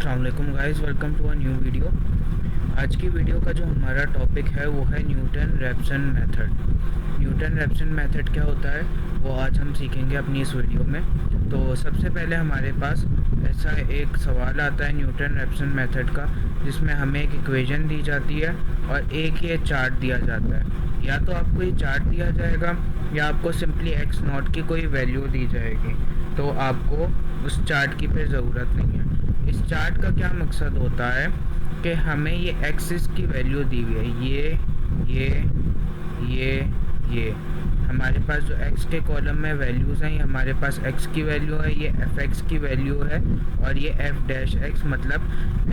अस्सलाम वालेकुम guys, welcome to a new video. आज की वीडियो का जो हमारा टॉपिक है वो है न्यूटन-रैप्सन मेथड। न्यूटन-रैप्सन मेथड क्या होता है वो आज हम सीखेंगे अपनी इस वीडियो में। तो सबसे पहले हमारे पास ऐसा एक सवाल आता है न्यूटन-रैप्सन मेथड का, जिसमें हमें एक इक्वेशन दी जाती है और एक ये चार्ट दिया जाता है। या तो आपको ये चार्ट दिया जाएगा या आपको सिंपली एक्स नॉट की कोई वैल्यू दी जाएगी, तो आपको उस चार्ट की फिर ज़रूरत नहीं है। इस चार्ट का क्या मकसद होता है कि हमें ये एक्सिस की वैल्यू दी हुई है, ये हमारे पास जो एक्स के कॉलम में वैल्यूज़ हैं, ये हमारे पास एक्स की वैल्यू है, ये एफ एक्स की वैल्यू है, और ये एफ डैश एक्स मतलब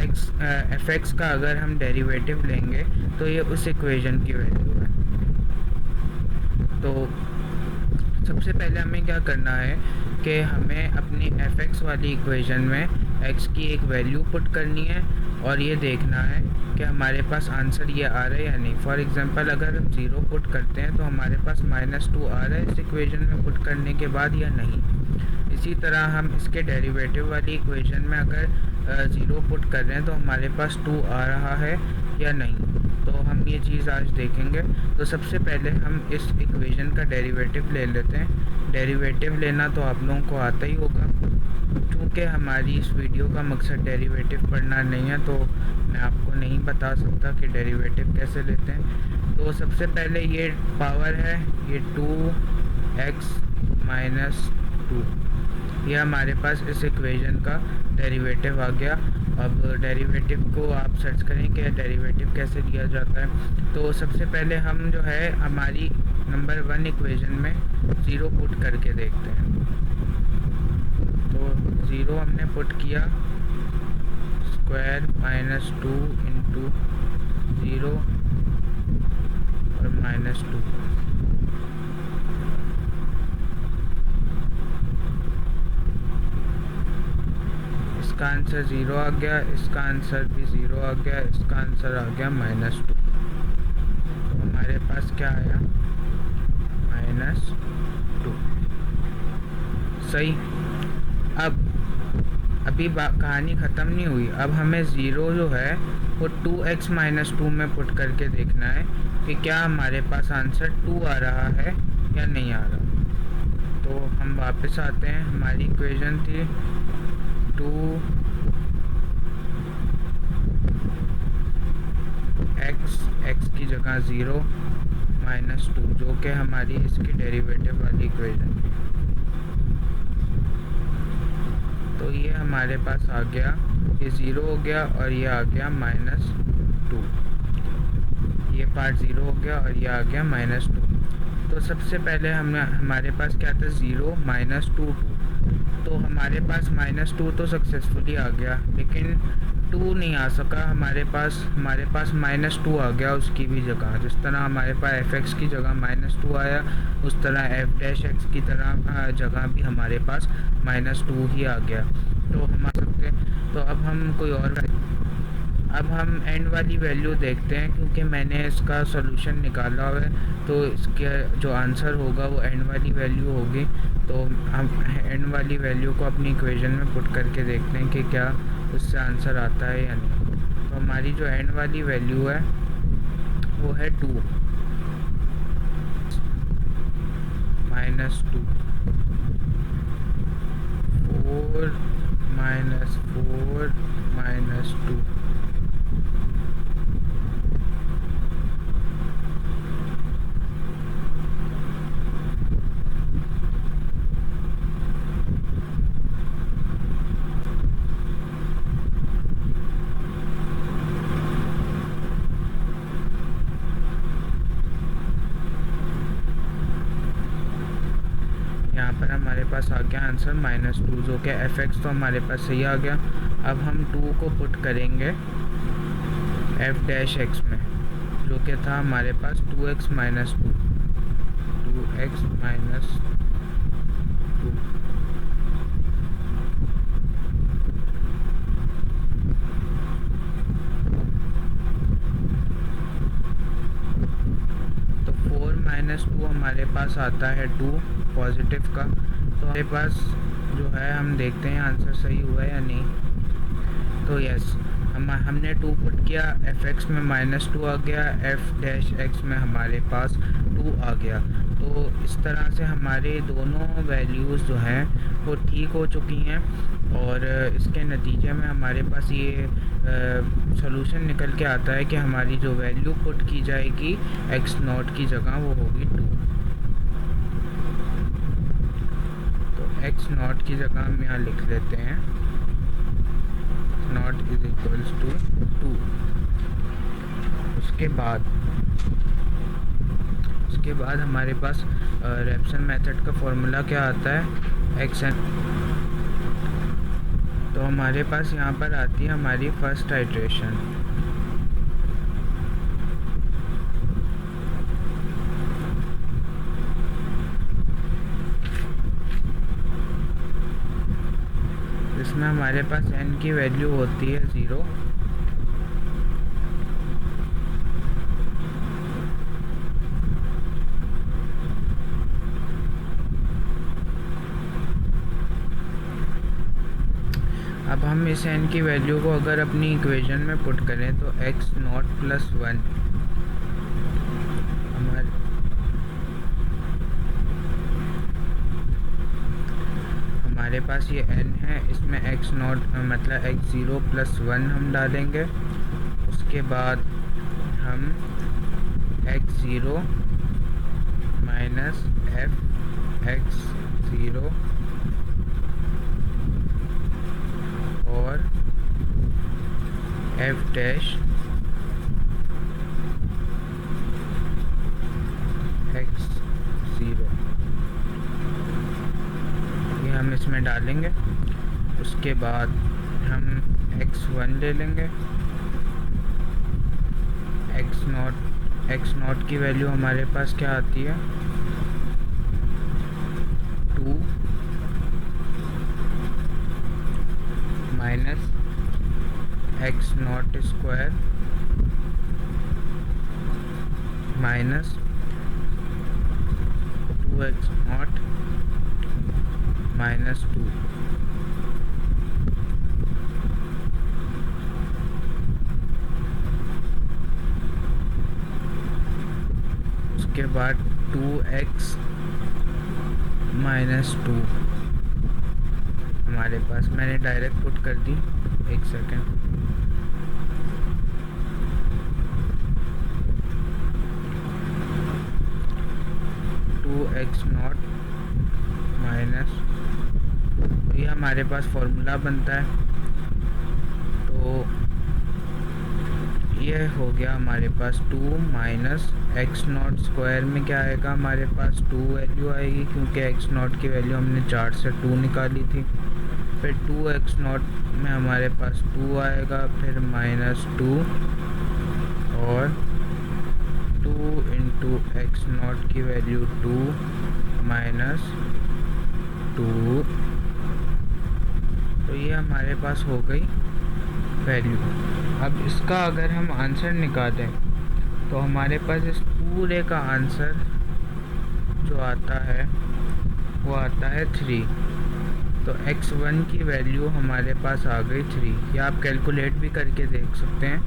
एक्स एफ एक्स का अगर हम डेरिवेटिव लेंगे तो ये उस इक्वेशन की वैल्यू है। तो सबसे पहले हमें क्या करना है कि हमें अपनी एफ एक्स वाली इक्वेशन में एक्स की एक वैल्यू पुट करनी है और ये देखना है कि हमारे पास आंसर ये आ रहा है या नहीं। फॉर एग्जांपल अगर हम ज़ीरो पुट करते हैं तो हमारे पास -2 आ रहा है इस इक्वेशन में पुट करने के बाद या नहीं। इसी तरह हम इसके डेरिवेटिव वाली इक्वेशन में अगर ज़ीरो पुट कर रहे हैं तो हमारे पास 2 आ रहा है या नहीं। तो हम ये चीज़ आज देखेंगे। तो सबसे पहले हम इस इक्वेशन का डेरिवेटिव ले लेते हैं। डेरिवेटिव लेना तो आप लोगों को आता ही होगा, क्योंकि हमारी इस वीडियो का मकसद डेरिवेटिव पढ़ना नहीं है, तो मैं आपको नहीं बता सकता कि डेरिवेटिव कैसे लेते हैं। तो सबसे पहले ये पावर है, ये 2x - 2, ये हमारे पास इस इक्वेशन का डेरिवेटिव आ गया। अब डेरिवेटिव को आप सर्च करें कि डेरिवेटिव कैसे लिया जाता है। तो सबसे पहले हम जो है हमारी नंबर 1 इक्वेशन में ज़ीरो पुट करके देखते हैं। तो ज़ीरो हमने पुट किया, स्क्वायर -2 इंटू 0 और -2। इसका आंसर 0 आ गया, इसका आंसर भी 0 आ गया, इसका आंसर आ गया -2। तो हमारे पास क्या आया, -2। सही। अब अभी कहानी ख़त्म नहीं हुई। अब हमें ज़ीरो जो है वो 2x - 2 में पुट करके देखना है कि क्या हमारे पास आंसर 2 आ रहा है या नहीं आ रहा। तो हम वापस आते हैं, हमारी इक्वेशन थी 2x की जगह 0 -2, जो कि हमारी इसकी डेरिवेटिव वाली इक्वेशन थी। तो ये हमारे पास आ गया, ये 0 हो गया और ये आ गया -2। ये पार्ट 0 हो गया और ये आ गया -2। तो सबसे पहले हमारे पास क्या था, 0 -2 2। तो हमारे पास -2 तो सक्सेसफुली आ गया, लेकिन 2 नहीं आ सका हमारे पास -2 आ गया उसकी भी जगह। जिस तरह हमारे पास एफ एक्स की जगह -2 आया, उस तरह एफ डैश एक्स की तरह जगह भी हमारे पास -2 ही आ गया। तो हम आ सकते हैं। तो अब हम कोई और, अब हम एंड वाली वैल्यू देखते हैं, क्योंकि मैंने इसका सॉल्यूशन निकाला हुआ है, तो इसके जो आंसर होगा वो एंड वाली वैल्यू होगी। तो हम एंड वाली वैल्यू को अपनी इक्वेशन में पुट करके देखते हैं कि क्या उससे आंसर आता है या नहीं। तो हमारी जो एंड वाली वैल्यू है वो है 2 -2 4 -2। यहाँ पर हमारे पास आ गया आंसर -2, जो कि एफ एक्स तो हमारे पास सही आ गया। अब हम 2 को पुट करेंगे एफ डैश एक्स में, जो कि था हमारे पास 2x - 2। तो 4 - 2 हमारे पास आता है 2 पॉजिटिव का। तो हमारे पास जो है हम देखते हैं आंसर सही हुआ है या नहीं। तो यस, हमने 2 पुट किया, f(x) में -2 आ गया, f(x) में हमारे पास 2 आ गया। तो इस तरह से हमारे दोनों वैल्यूज़ जो हैं वो ठीक हो चुकी हैं और इसके नतीजे में हमारे पास ये सॉल्यूशन निकल के आता है कि हमारी जो वैल्यू पुट की जाएगी x0 की जगह वो होगी 2। तो x0 की जगह हम यहाँ लिख लेते हैं नॉट इज इक्वल्स टू 2। उसके बाद हमारे पास रेप्सन मेथड का फॉर्मूला क्या आता है, xn। तो हमारे पास यहाँ पर आती है हमारी फर्स्ट आइट्रेशन। इसमें हमारे पास n की वैल्यू होती है 0। अब हम इस n की वैल्यू को अगर अपनी इक्वेशन में पुट करें तो x0 + 1 हमारे पास ये n है, इसमें x0 मतलब x0 + 1 हम डालेंगे। उसके बाद हम x0 - f(x0) और f(x0) ये हम इसमें डालेंगे। उसके बाद हम x1 ले लेंगे। x0 की वैल्यू हमारे पास क्या आती है, 2 minus x0 square minus 2x0 minus 2। उसके बाद 2x माइनस 2 हमारे पास, मैंने डायरेक्ट पुट कर दी, एक सेकेंड। x0 माइनस, ये हमारे पास फॉर्मूला बनता है। तो ये हो गया हमारे पास 2 माइनस x0 स्क्वायर में क्या आएगा, हमारे पास 2 वैल्यू आएगी क्योंकि x0 की वैल्यू हमने 4 से 2 निकाली थी। फिर 2x0 में हमारे पास 2 आएगा, फिर -2 और 2 × x0 की वैल्यू 2 माइनस 2। तो ये हमारे पास हो गई वैल्यू। अब इसका अगर हम आंसर निकालें तो हमारे पास इस पूरे का आंसर जो आता है वो आता है 3। तो x1 की वैल्यू हमारे पास आ गई 3। या आप कैलकुलेट भी करके देख सकते हैं।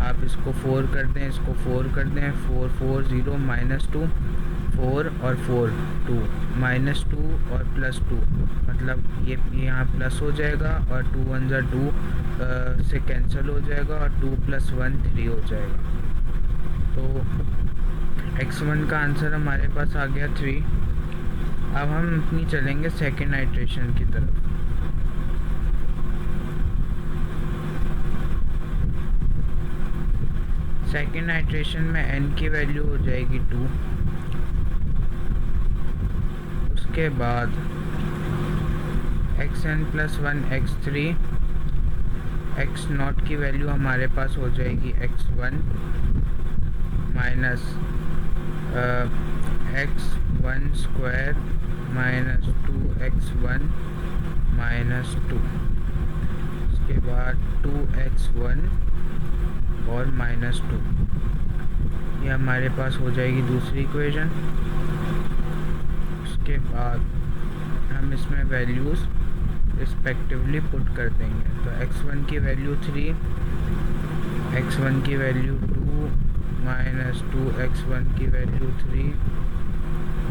आप इसको 4 कर दें, इसको 4 कर दें, 4 4 0 -2, 4 और 4 2, -2 और +2, मतलब ये यहाँ प्लस हो जाएगा और 2 1 ज़ा 2 से कैंसिल हो जाएगा और 2 + 1 3 हो जाएगा। तो x1 का आंसर हमारे पास आ गया 3। अब हम अपनी चलेंगे सेकेंड आइट्रेशन की तरफ। सेकेंड आइट्रेशन में n की वैल्यू हो जाएगी 2। उसके बाद xn + 1 x3, x0 की वैल्यू हमारे पास हो जाएगी x1 minus x1 square minus 2x1 minus 2। उसके बाद 2x1 और -2, ये हमारे पास हो जाएगी दूसरी इक्वेशन। उसके बाद हम इसमें वैल्यूज़ रिस्पेक्टिवली पुट कर देंगे। तो x1 की वैल्यू 3, x1 की वैल्यू 2 माइनस 2, x1 की वैल्यू 3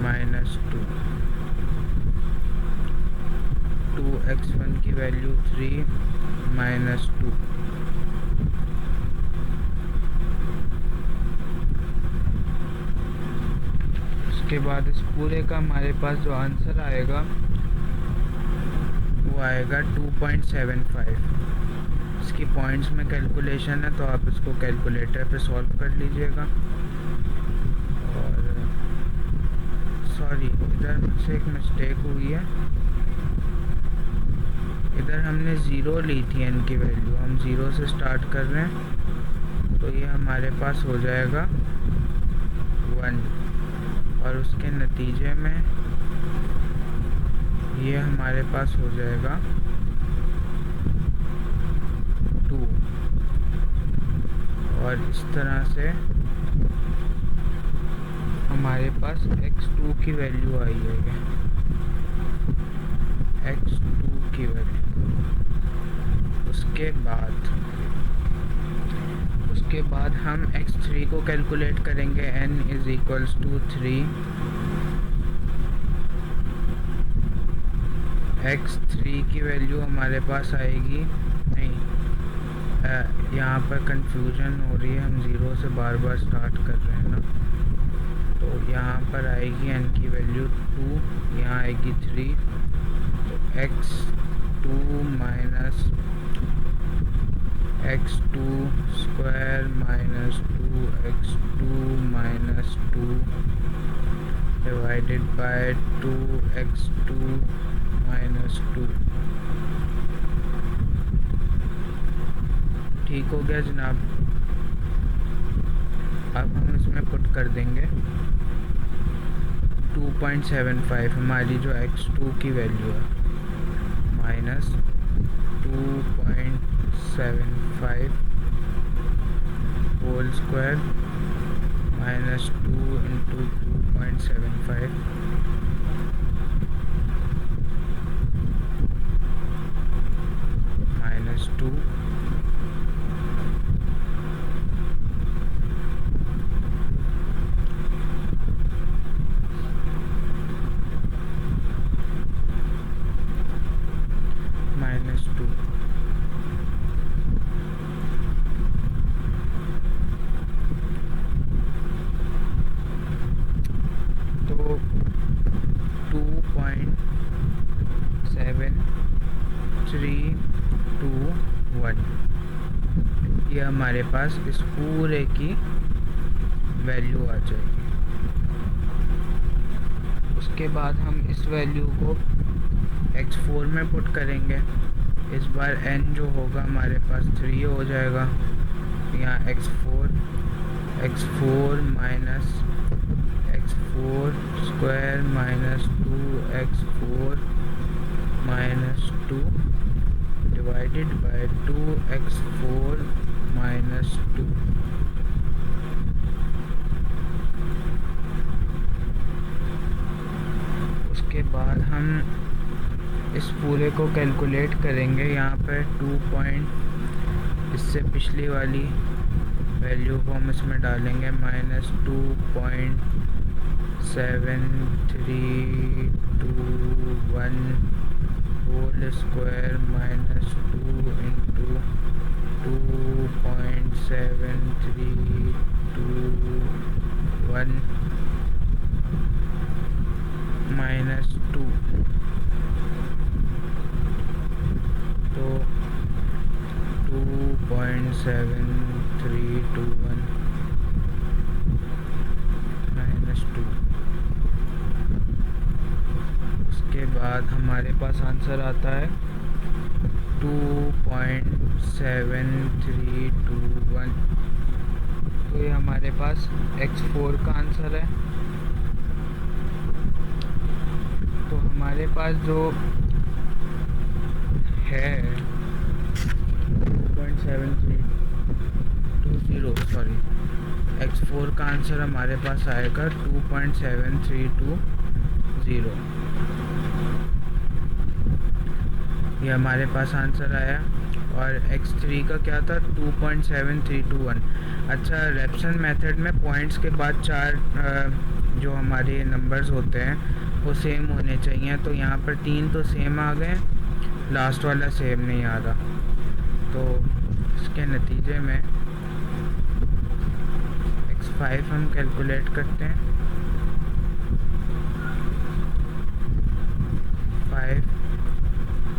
माइनस 2, 2x1 की वैल्यू 3 माइनस 2। उसके बाद इस पूरे का हमारे पास जो आंसर आएगा वो आएगा 2.75। इसकी पॉइंट्स में कैलकुलेशन है तो आप इसको कैलकुलेटर पे सॉल्व कर लीजिएगा। और सॉरी, इधर मुझसे एक मिस्टेक हुई है, इधर हमने ज़ीरो ली थी n की वैल्यू, हम ज़ीरो से स्टार्ट कर रहे हैं, तो ये हमारे पास हो जाएगा 1, और उसके नतीजे में ये हमारे पास हो जाएगा 2, और इस तरह से हमारे पास x2 की वैल्यू आई है, x2 की वैल्यू। उसके बाद हम x3 को कैलकुलेट करेंगे, n is equals to 3, x3 की वैल्यू हमारे पास आएगी, नहीं यहाँ पर कंफ्यूजन हो रही है, हम ज़ीरो से बार बार स्टार्ट कर रहे हैं ना, तो यहाँ पर आएगी n की वैल्यू 2, यहाँ आएगी 3, तो x2 minus x2 square minus 2x2 minus 2 divided by 2x2 minus 2। ठीक हो गया जनाब। अब हम इसमें पुट कर देंगे 2.75, हमारी जो x2 की वैल्यू है, minus 2.75 whole square minus 2 into 2.75 minus 2 minus 2। तो 2.7321 ये हमारे पास इस पूरे की वैल्यू आ जाएगी। उसके बाद हम इस वैल्यू को x4 में पुट करेंगे। इस बार n जो होगा हमारे पास 3 हो जाएगा, यहाँ x4 minus x4 square minus 2x4 minus 2 divided by 2x4 minus 2। उसके बाद हम इस पूरे को कैलकुलेट करेंगे, यहाँ पर 2 पॉइंट, इससे पिछली वाली वैल्यू को हम इसमें डालेंगे, minus 2.7321 whole square minus 2 into 2.7321 minus 2। तो 2.7321 माइनस 2। उसके बाद हमारे पास आंसर आता है 2.7321। तो ये हमारे पास x4 का आंसर है। तो हमारे पास जो है 2.7320, सॉरी, x4 का आंसर हमारे पास आएगा 2.7320। ये हमारे पास आंसर आया। और x3 का क्या था, 2.7321। अच्छा, रेप्सन मेथड में पॉइंट्स के बाद 4 जो हमारे नंबर्स होते हैं वो सेम होने चाहिए, तो यहाँ पर 3 तो सेम आ गए, लास्ट वाला सेम नहीं आ रहा। तो इसके नतीजे में x5 हम कैलकुलेट करते हैं। 5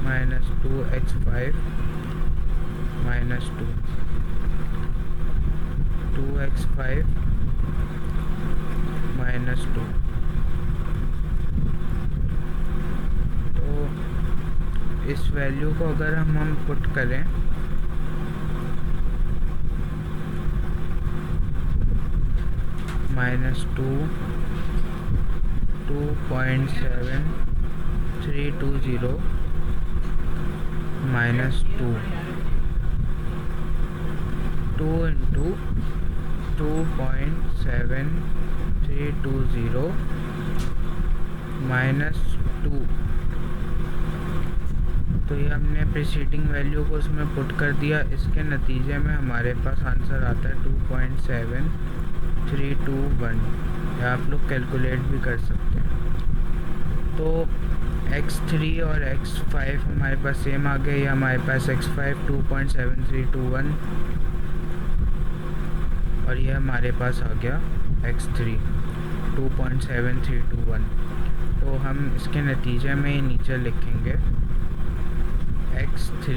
minus 2x5 minus 2x5 minus 2। तो इस वैल्यू को अगर हम पुट करें -2.7320 माइनस 2 इंटू 2.7320 माइनस 2, तो ये हमने प्रीसीडिंग वैल्यू को उसमें पुट कर दिया। इसके नतीजे में हमारे पास आंसर आता है 2.7321। या आप लोग कैलकुलेट भी कर सकते हैं। तो x3 और x5 हमारे पास सेम आ गए। हमारे पास x5 2.7321 और ये हमारे पास आ गया x3 2.7321। तो हम इसके नतीजे में नीचे लिखेंगे x3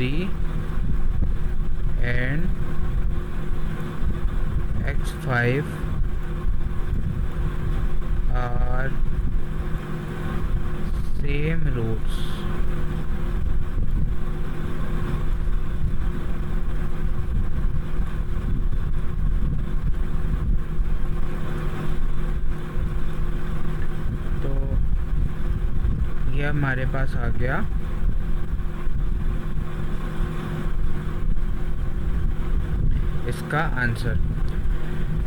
and x5 are same roots। तो ये हमारे पास आ गया इसका आंसर।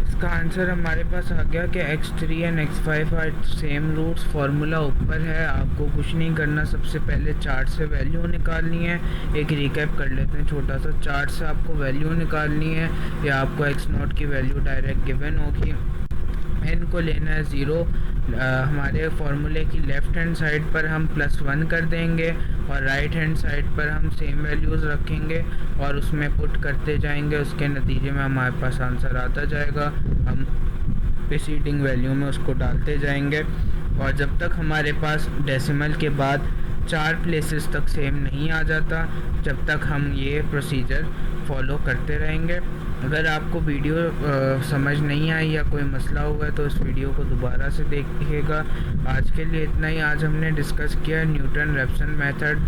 इसका आंसर हमारे पास आ गया कि x3 and x5 are same roots. Formula ऊपर है, आपको कुछ नहीं करना, सबसे पहले चार्ट से वैल्यू निकालनी है। एक रिकैप कर लेते हैं छोटा सा। चार्ट से आपको वैल्यू निकालनी है या आपको x0 की वैल्यू डायरेक्ट गिवन होगी। n को लेना है 0। हमारे फार्मूले की लेफ़्ट हैंड साइड पर हम +1 कर देंगे और राइट हैंड साइड पर हम सेम वैल्यूज़ रखेंगे और उसमें पुट करते जाएंगे। उसके नतीजे में हमारे पास आंसर आता जाएगा। हम प्रीसीडिंग वैल्यू में उसको डालते जाएंगे और जब तक हमारे पास डेसिमल के बाद 4 प्लेसेस तक सेम नहीं आ जाता, जब तक हम ये प्रोसीजर फॉलो करते रहेंगे। अगर आपको वीडियो समझ नहीं आई या कोई मसला हुआ है तो इस वीडियो को दोबारा से देखिएगा। आज के लिए इतना ही। आज हमने डिस्कस किया न्यूटन-रैप्सन मेथड।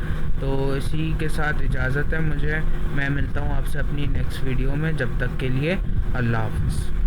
तो इसी के साथ इजाज़त है मुझे। मैं मिलता हूँ आपसे अपनी नेक्स्ट वीडियो में। जब तक के लिए अल्लाह हाफ़िज़।